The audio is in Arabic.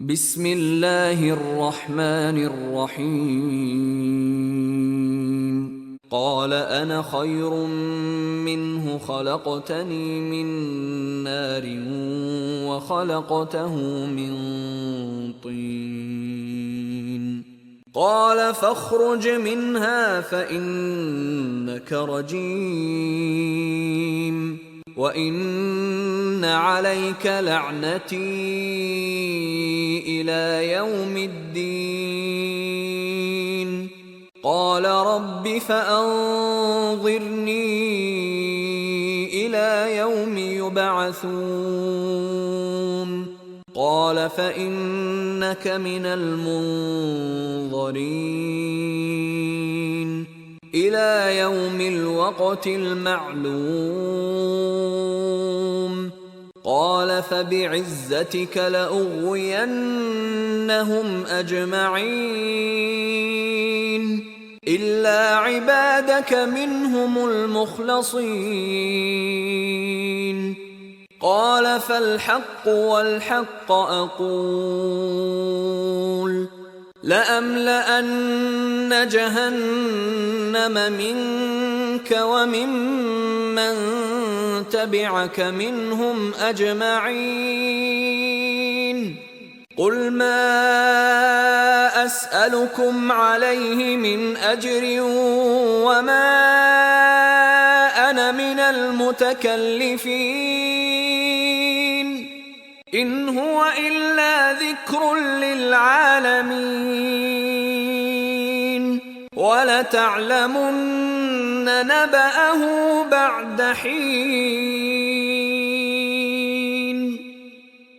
بسم الله الرحمن الرحيم قال أنا خير منه خلقتني من نار وخلقته من طين قال فاخرج منها فإنك رجيم وإن عليك لعنتي إلى يوم الدين قال رب فأنظرني إلى يوم يبعثون قال فإنك من المنظرين إلى يوم الوقت المعلوم قال فبعزتك لأغوينهم أجمعين إلا عبادك منهم المخلصين قال فالحق والحق أقول لأملأن جهنم منك وممن تبعك منهم أجمعين قل ما أسألكم عليه من أجر وما أنا من المتكلفين إن هو إلا ذكر للعالمين ولتعلمن نبأه بعد حين